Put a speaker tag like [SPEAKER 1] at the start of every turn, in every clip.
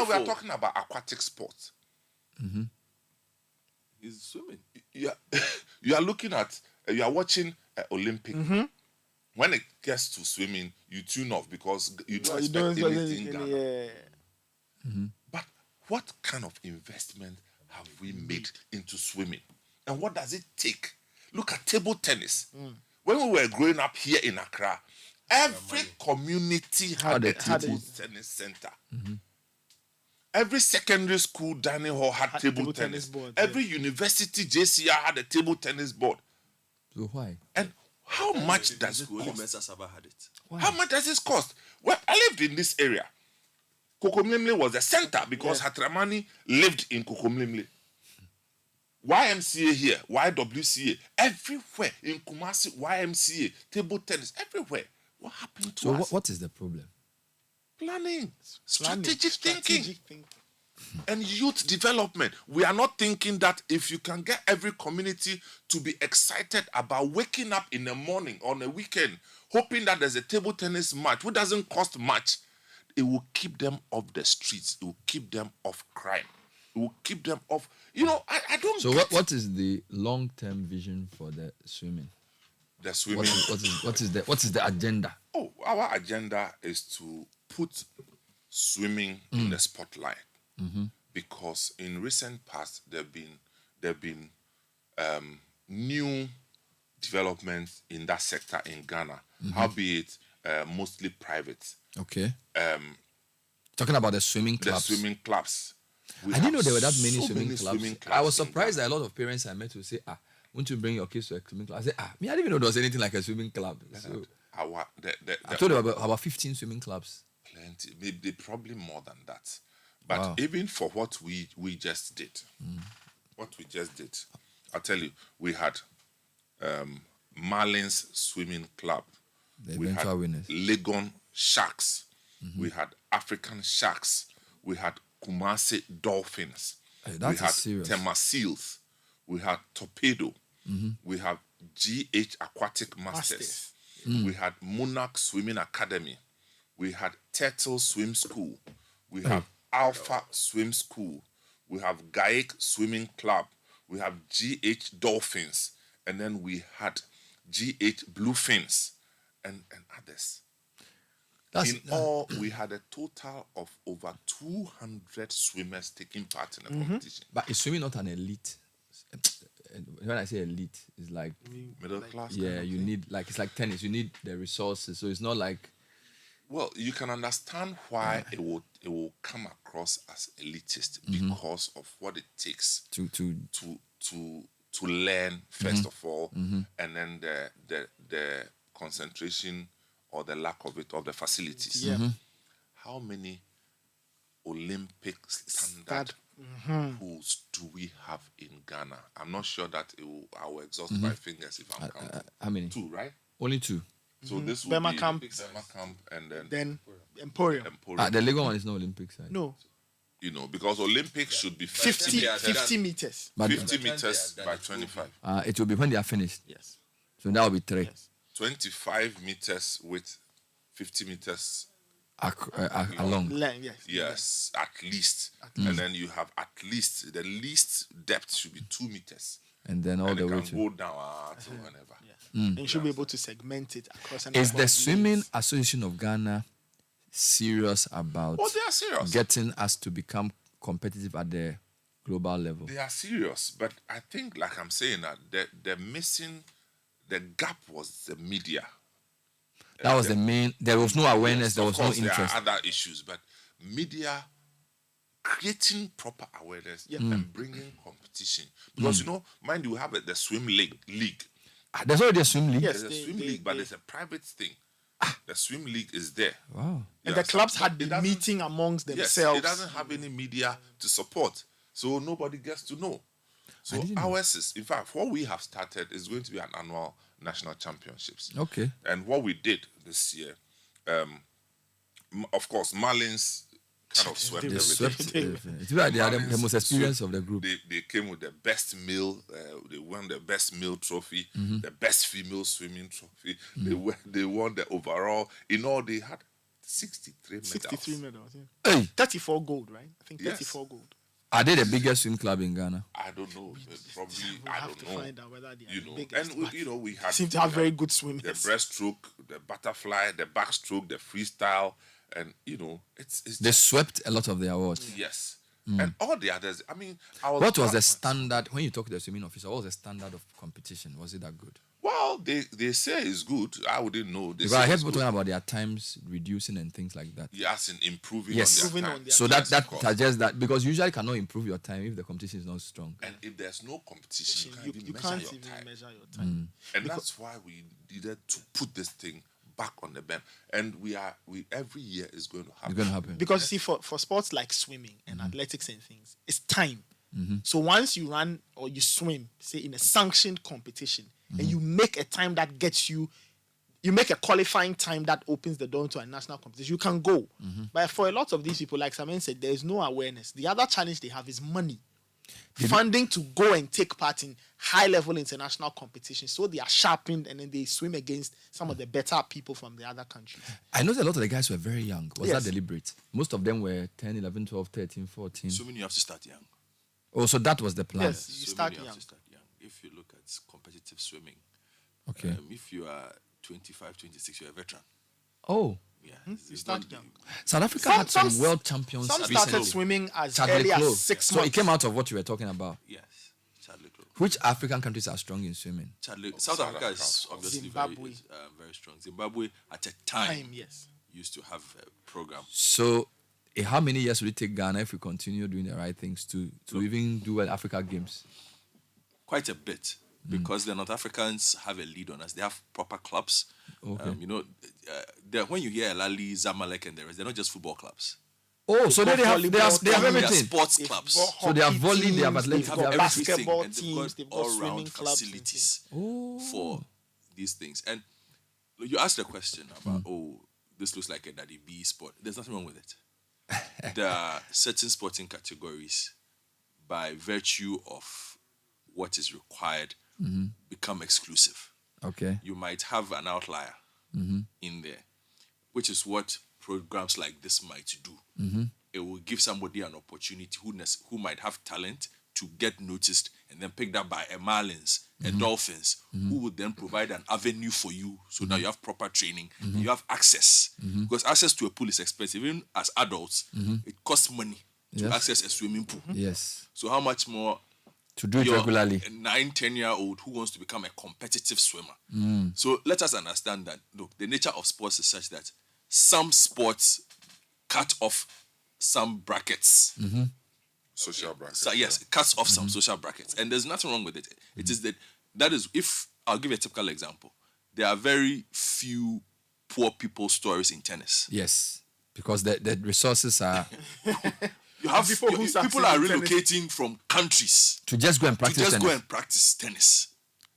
[SPEAKER 1] Now we are talking about aquatic sports.
[SPEAKER 2] Mm-hmm.
[SPEAKER 3] He's swimming.
[SPEAKER 1] You are looking at, you are watching Olympic.
[SPEAKER 4] Mm-hmm.
[SPEAKER 1] When it gets to swimming, you tune off because you don't
[SPEAKER 4] You
[SPEAKER 1] expect
[SPEAKER 4] don't
[SPEAKER 1] anything. Ghana.
[SPEAKER 4] yeah.
[SPEAKER 1] But what kind of investment have we made into swimming? And what does it take? Look at table tennis. When we were growing up here in Accra, every community had a table tennis center. Every secondary school dining hall had table tennis
[SPEAKER 4] board.
[SPEAKER 1] Every university JCR had a table tennis board.
[SPEAKER 2] So why?
[SPEAKER 1] And how much does it
[SPEAKER 3] Only
[SPEAKER 1] cost?
[SPEAKER 3] Mesa Saba had it.
[SPEAKER 2] Why?
[SPEAKER 1] How much does this cost? Well, I lived in this area. Kokomlimle was the center because Hatramani lived in Kokomlimle. YMCA here, YWCA, everywhere in Kumasi, YMCA, table tennis, everywhere. What happened to
[SPEAKER 2] So
[SPEAKER 1] us?
[SPEAKER 2] what is the problem?
[SPEAKER 1] Planning, strategic thinking, and youth development. We are not thinking that if you can get every community to be excited about waking up in the morning on a weekend, hoping that there's a table tennis match, which doesn't cost much, it will keep them off the streets. It will keep them off crime. It will keep them off. You know, I don't.
[SPEAKER 2] So what is the long-term vision for the swimming?
[SPEAKER 1] The swimming.
[SPEAKER 2] What is the agenda?
[SPEAKER 1] Oh, our agenda is to put swimming in the spotlight, because in recent past there have been new developments in that sector in Ghana, albeit mostly private.
[SPEAKER 2] Okay. Talking about the swimming
[SPEAKER 1] The
[SPEAKER 2] clubs.
[SPEAKER 1] swimming clubs.
[SPEAKER 2] I didn't know there were that many
[SPEAKER 1] so
[SPEAKER 2] swimming
[SPEAKER 1] many
[SPEAKER 2] clubs.
[SPEAKER 1] swimming
[SPEAKER 2] I was
[SPEAKER 1] in
[SPEAKER 2] surprised that a lot of parents I met will say, won't you bring your kids to a swimming club? I said, me, I didn't even know there was anything like a swimming club. So I told you about 15 swimming clubs.
[SPEAKER 1] Plenty, maybe probably more than that. But even for what we just did, I'll tell you, we had Marlins Swimming Club.
[SPEAKER 2] The
[SPEAKER 1] We had
[SPEAKER 2] eventual winners.
[SPEAKER 1] Legon Sharks. We had African Sharks. We had Kumasi Dolphins.
[SPEAKER 2] Hey,
[SPEAKER 1] We
[SPEAKER 2] that
[SPEAKER 1] had
[SPEAKER 2] is serious.
[SPEAKER 1] Tema Seals. We had Torpedo. We have GH Aquatic Masters. We had Monarch Swimming Academy. We had Turtle Swim School. We have Alpha Swim School. We have Gaik Swimming Club. We have GH Dolphins. And then we had GH Bluefins and others. In all, we had a total of over 200 swimmers taking part in the competition.
[SPEAKER 2] But is swimming not an elite? When I say elite, it's like
[SPEAKER 1] Middle class.
[SPEAKER 2] yeah,
[SPEAKER 1] kind of
[SPEAKER 2] you
[SPEAKER 1] thing.
[SPEAKER 2] need like it's like tennis. You need the resources, so it's not like
[SPEAKER 1] Well, you can understand why it will come across as elitist because of what it takes
[SPEAKER 2] to
[SPEAKER 1] to learn first of all, and then the concentration or the lack of it of the facilities.
[SPEAKER 4] Yeah.
[SPEAKER 1] How many Olympic standard pools do we have in Ghana? I'm not sure that I will exhaust my fingers if I'm counting.
[SPEAKER 2] how many?
[SPEAKER 1] 2, right?
[SPEAKER 2] Only 2.
[SPEAKER 1] So this will
[SPEAKER 4] Bema
[SPEAKER 1] be
[SPEAKER 4] Camp.
[SPEAKER 1] Bema Camp and then
[SPEAKER 4] Then Emporium.
[SPEAKER 1] Emporium.
[SPEAKER 2] The Lego one is not Olympic side.
[SPEAKER 4] No.
[SPEAKER 1] You know, because Olympics should be
[SPEAKER 4] 50
[SPEAKER 3] 50
[SPEAKER 4] meters.
[SPEAKER 2] But
[SPEAKER 1] 50 meters by 25.
[SPEAKER 2] it will be when they are finished.
[SPEAKER 4] Yes.
[SPEAKER 2] So that will be 3
[SPEAKER 4] Yes.
[SPEAKER 1] 25 meters with 50 meters.
[SPEAKER 2] along.
[SPEAKER 4] Yes.
[SPEAKER 1] Yes, at least. And then you have at least, the least depth should be 2 meters.
[SPEAKER 2] And then all
[SPEAKER 1] And
[SPEAKER 2] the
[SPEAKER 1] it
[SPEAKER 2] way
[SPEAKER 1] can
[SPEAKER 2] to.
[SPEAKER 1] go down to whenever.
[SPEAKER 4] And you should be able to segment it across. a
[SPEAKER 2] Is
[SPEAKER 4] number
[SPEAKER 2] the
[SPEAKER 4] of
[SPEAKER 2] Swimming
[SPEAKER 4] units.
[SPEAKER 2] Association of Ghana serious about
[SPEAKER 1] Oh, they are serious.
[SPEAKER 2] getting us to become competitive at the global level?
[SPEAKER 1] They are serious. But I think, like I'm saying, that the gap was the media.
[SPEAKER 2] That was the main. There was no awareness. There was no interest.
[SPEAKER 1] There are other issues, but media creating proper awareness and bringing competition. Because, you know, mind you, have the swim league.
[SPEAKER 2] There's already a swim league.
[SPEAKER 4] Yes.
[SPEAKER 1] There's a swim league, but it's a private thing. The swim league is there.
[SPEAKER 2] Wow.
[SPEAKER 4] And
[SPEAKER 1] Yeah,
[SPEAKER 4] the clubs
[SPEAKER 1] so
[SPEAKER 4] had
[SPEAKER 1] it
[SPEAKER 4] been
[SPEAKER 1] doesn't-
[SPEAKER 4] meeting amongst
[SPEAKER 1] Yes,
[SPEAKER 4] themselves.
[SPEAKER 1] it doesn't have any media to support, so nobody gets to know. So
[SPEAKER 2] didn't know.
[SPEAKER 1] ours is, in fact, what we have started is going to be an annual national championships.
[SPEAKER 2] Okay.
[SPEAKER 1] And what we did this year, of course, Marlins kind of swept
[SPEAKER 4] They
[SPEAKER 2] They
[SPEAKER 1] everything.
[SPEAKER 2] swept everything. It's like they are the most experienced of the group.
[SPEAKER 1] They came with the best male. They won the best male trophy, the best female swimming trophy. They won the overall. In all, they had 63 medals.
[SPEAKER 4] 63 medals. Yeah.
[SPEAKER 2] Hey,
[SPEAKER 4] 34 gold, right? I think
[SPEAKER 1] Yes.
[SPEAKER 4] 34 gold.
[SPEAKER 2] are they the biggest swim club in Ghana?
[SPEAKER 1] I don't know. Probably,
[SPEAKER 4] We'll
[SPEAKER 1] I
[SPEAKER 4] have
[SPEAKER 1] don't
[SPEAKER 4] to
[SPEAKER 1] know.
[SPEAKER 4] find out whether they are
[SPEAKER 1] You
[SPEAKER 4] the
[SPEAKER 1] know,
[SPEAKER 4] biggest,
[SPEAKER 1] and
[SPEAKER 4] but
[SPEAKER 1] we had
[SPEAKER 4] seem to
[SPEAKER 1] we
[SPEAKER 4] have
[SPEAKER 1] had
[SPEAKER 4] very good
[SPEAKER 1] the
[SPEAKER 4] swimmers.
[SPEAKER 1] breaststroke, the butterfly, the backstroke, the freestyle, and it's
[SPEAKER 2] They
[SPEAKER 1] just
[SPEAKER 2] swept a lot of the awards.
[SPEAKER 1] yes. And all the others. I mean,
[SPEAKER 2] What was
[SPEAKER 1] proud
[SPEAKER 2] the
[SPEAKER 1] of
[SPEAKER 2] standard when you talk to the swimming officer? What was the standard of competition? Was it that good?
[SPEAKER 1] Well, they say it's good. I wouldn't know. They
[SPEAKER 2] Because
[SPEAKER 1] say
[SPEAKER 2] I heard
[SPEAKER 1] it's
[SPEAKER 2] people
[SPEAKER 1] good.
[SPEAKER 2] talking about their times reducing and things like that.
[SPEAKER 1] Yes, in improving
[SPEAKER 2] Yes.
[SPEAKER 1] on
[SPEAKER 4] Improving
[SPEAKER 1] their
[SPEAKER 4] on
[SPEAKER 1] time.
[SPEAKER 4] their
[SPEAKER 2] So
[SPEAKER 4] Yes,
[SPEAKER 2] that
[SPEAKER 1] of course.
[SPEAKER 2] suggests that because you usually cannot improve your time if the competition is not strong.
[SPEAKER 1] And if there's no competition, you
[SPEAKER 4] You
[SPEAKER 1] can't
[SPEAKER 4] can't
[SPEAKER 1] even
[SPEAKER 4] even
[SPEAKER 1] measure your time.
[SPEAKER 4] measure your time.
[SPEAKER 1] And that's why we needed to put this thing back on the bench. And we every year is going to happen.
[SPEAKER 2] It's going to happen.
[SPEAKER 4] Because you see, for sports like swimming and athletics and things, it's time.
[SPEAKER 2] Mm-hmm.
[SPEAKER 4] So once you run or you swim, say in a sanctioned competition, and you make a time that gets you make a qualifying time that opens the door to a national competition, you can go. But for a lot of these people, like Samen said, there's no awareness. The other challenge they have is money. Funding to go and take part in high-level international competitions. So they are sharpened and then they swim against some of the better people from the other countries.
[SPEAKER 2] I know a lot of the guys were very young. Was
[SPEAKER 4] Yes.
[SPEAKER 2] that deliberate? Most of them were 10, 11, 12, 13, 14.
[SPEAKER 3] Swimming, you have to start young.
[SPEAKER 2] Oh, so that was the plan.
[SPEAKER 4] Yes. You
[SPEAKER 3] Swimming,
[SPEAKER 4] start
[SPEAKER 3] you have
[SPEAKER 4] young.
[SPEAKER 3] to start young. If you look at competitive swimming,
[SPEAKER 2] Okay.
[SPEAKER 3] if you are 25, 26, you're a veteran.
[SPEAKER 2] Oh,
[SPEAKER 3] Yeah.
[SPEAKER 4] You
[SPEAKER 3] It's
[SPEAKER 4] start
[SPEAKER 3] not-
[SPEAKER 4] young.
[SPEAKER 2] South Africa had some world champions
[SPEAKER 4] Some
[SPEAKER 2] recently.
[SPEAKER 4] started swimming as
[SPEAKER 2] Chadwick
[SPEAKER 4] early
[SPEAKER 2] Lowe.
[SPEAKER 4] as 6
[SPEAKER 2] So
[SPEAKER 4] months.
[SPEAKER 2] it came out of what you were talking about.
[SPEAKER 3] Yes. Chadwick Lowe.
[SPEAKER 2] Which African countries are strong in swimming?
[SPEAKER 3] South Africa is
[SPEAKER 1] Africa.
[SPEAKER 3] obviously
[SPEAKER 4] Zimbabwe.
[SPEAKER 3] very strong. Zimbabwe at a time
[SPEAKER 4] Yes.
[SPEAKER 3] used to have a program.
[SPEAKER 2] So, how many years will it take Ghana if we continue doing the right things to even do an Africa Games?
[SPEAKER 3] Quite a bit, because the North Africans have a lead on us. They have proper clubs.
[SPEAKER 2] Okay.
[SPEAKER 3] When you hear Lali, Zamalek, and the rest, they're not just football clubs.
[SPEAKER 2] Oh, so
[SPEAKER 4] got
[SPEAKER 2] they have
[SPEAKER 4] volleyball
[SPEAKER 2] they have
[SPEAKER 3] They are
[SPEAKER 2] everything.
[SPEAKER 3] sports
[SPEAKER 4] They've
[SPEAKER 3] clubs.
[SPEAKER 4] got
[SPEAKER 2] So they have
[SPEAKER 4] hockey
[SPEAKER 2] volley, they have
[SPEAKER 4] teams,
[SPEAKER 2] athletics,
[SPEAKER 4] they've
[SPEAKER 2] they
[SPEAKER 4] got
[SPEAKER 2] have
[SPEAKER 4] basketball
[SPEAKER 3] and they've
[SPEAKER 4] teams,
[SPEAKER 3] got
[SPEAKER 4] they've got swimming
[SPEAKER 3] all-round
[SPEAKER 4] clubs. and things.
[SPEAKER 3] facilities for these things. And you asked the question about, this looks like a Daddy B sport. There's nothing wrong with it. There are certain sporting categories, by virtue of what is required, become exclusive.
[SPEAKER 2] Okay.
[SPEAKER 3] You might have an outlier in there, which is what programs like this might do. It will give somebody an opportunity who might have talent to get noticed and then picked up by a Marlins, a Dolphins, who would then provide an avenue for you. So now you have proper training, and you have access. Because access to a pool is expensive. Even as adults, it costs money to
[SPEAKER 2] Yes.
[SPEAKER 3] access a swimming pool.
[SPEAKER 2] Yes.
[SPEAKER 3] So how much more
[SPEAKER 2] To do it
[SPEAKER 3] your
[SPEAKER 2] regularly.
[SPEAKER 3] 9-10-year-old who wants to become a competitive swimmer. So let us understand that, look, the nature of sports is such that some sports cut off some brackets.
[SPEAKER 1] Social bracket.
[SPEAKER 3] So yes, it cuts off some social brackets. And there's nothing wrong with it. It is that is, if I'll give you a typical example, there are very few poor people stories in tennis.
[SPEAKER 2] Yes. Because the resources are
[SPEAKER 3] You have
[SPEAKER 4] People who succeed
[SPEAKER 3] people are
[SPEAKER 4] in tennis.
[SPEAKER 3] relocating from countries
[SPEAKER 2] to just go and
[SPEAKER 3] to
[SPEAKER 2] practice
[SPEAKER 3] just
[SPEAKER 2] tennis.
[SPEAKER 3] go and practice tennis.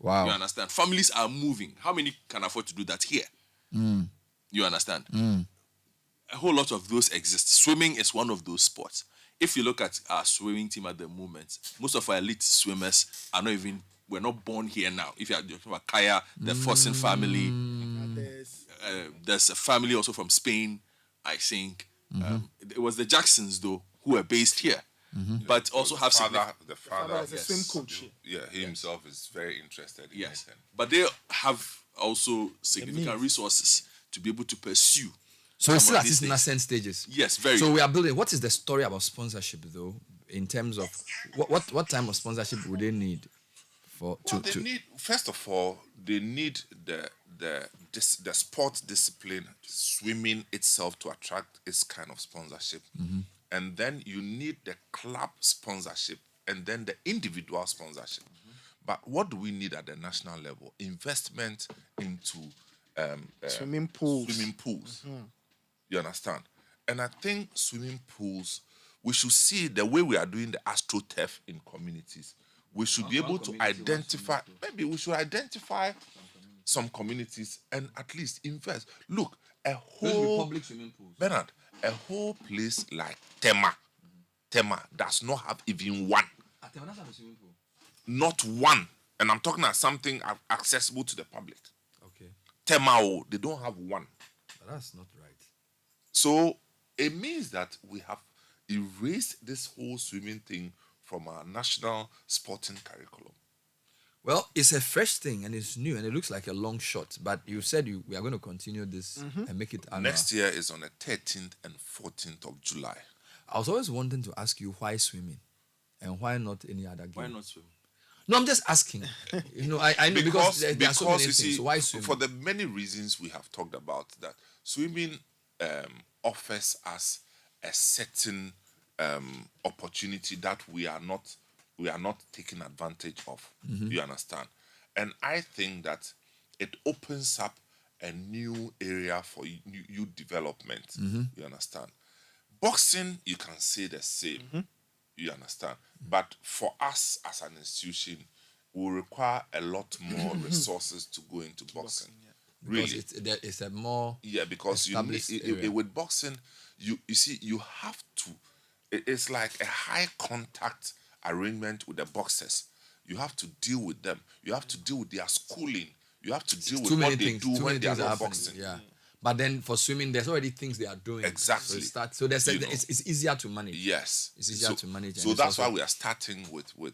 [SPEAKER 2] Wow.
[SPEAKER 3] You understand? Families are moving. How many can afford to do that here? You understand? A whole lot of those exist. Swimming is one of those sports. If you look at our swimming team at the moment, most of our elite swimmers are not even, we're not born here now. If you are talking about Kaya, the Fossen family, there's a family also from Spain, I think. It was the Jacksons, though, who were based here, but also have
[SPEAKER 1] The father
[SPEAKER 4] As a swim coach.
[SPEAKER 1] yeah, he himself is very interested in
[SPEAKER 3] Yes,
[SPEAKER 1] it. And
[SPEAKER 3] but they have also significant resources to be able to pursue.
[SPEAKER 2] So it's still
[SPEAKER 3] some
[SPEAKER 2] at
[SPEAKER 3] of these
[SPEAKER 2] its
[SPEAKER 3] things.
[SPEAKER 2] nascent stages.
[SPEAKER 3] Yes, very.
[SPEAKER 2] So we are building. What is the story about sponsorship, though, in terms of what type of sponsorship would they need for
[SPEAKER 1] Well, they need, first of all, they need the sport discipline, swimming itself, to attract its kind of sponsorship. And then you need the club sponsorship and then the individual sponsorship. But what do we need at the national level? Investment into
[SPEAKER 4] Swimming pools.
[SPEAKER 1] Swimming pools. You understand? And I think swimming pools, we should see the way we are doing the astroturf in communities. We should be able to identify, maybe we should identify some communities and at least invest. Look, a whole,
[SPEAKER 2] swimming pools.
[SPEAKER 1] Bernard, a whole place like Tema does not have even one. Not one. And I'm talking about something accessible to the public.
[SPEAKER 2] Okay,
[SPEAKER 1] Tema, they don't have one.
[SPEAKER 2] but that's not right.
[SPEAKER 1] So it means that we have erased this whole swimming thing from our national sporting curriculum.
[SPEAKER 2] Well, it's a fresh thing and it's new and it looks like a long shot. But you said we are going to continue this and make it annual.
[SPEAKER 1] Next year is on the 13th and 14th of July.
[SPEAKER 2] I was always wanting to ask you why swimming and why not any other game?
[SPEAKER 3] Why not swim?
[SPEAKER 2] No, I'm just asking. I know because there are so many things.
[SPEAKER 1] See,
[SPEAKER 2] So why swimming?
[SPEAKER 1] For the many reasons we have talked about, that swimming offers us a certain opportunity that we are not taking advantage of. You understand? And I think that it opens up a new area for youth development. You understand? Boxing, you can say the same. You understand? But for us as an institution, we require a lot more resources to go into boxing. Really,
[SPEAKER 2] it's a more
[SPEAKER 1] because you need, with boxing, you see, you have to. It's like a high contact arrangement with the boxers. You have to deal with them. You have to deal with their schooling. You have to deal with what they do when they are not boxing.
[SPEAKER 2] Yeah. But then for swimming, there's already things they are doing.
[SPEAKER 1] Exactly.
[SPEAKER 2] So there's it's easier to manage.
[SPEAKER 1] Yes.
[SPEAKER 2] It's easier to manage.
[SPEAKER 1] So that's why we are starting with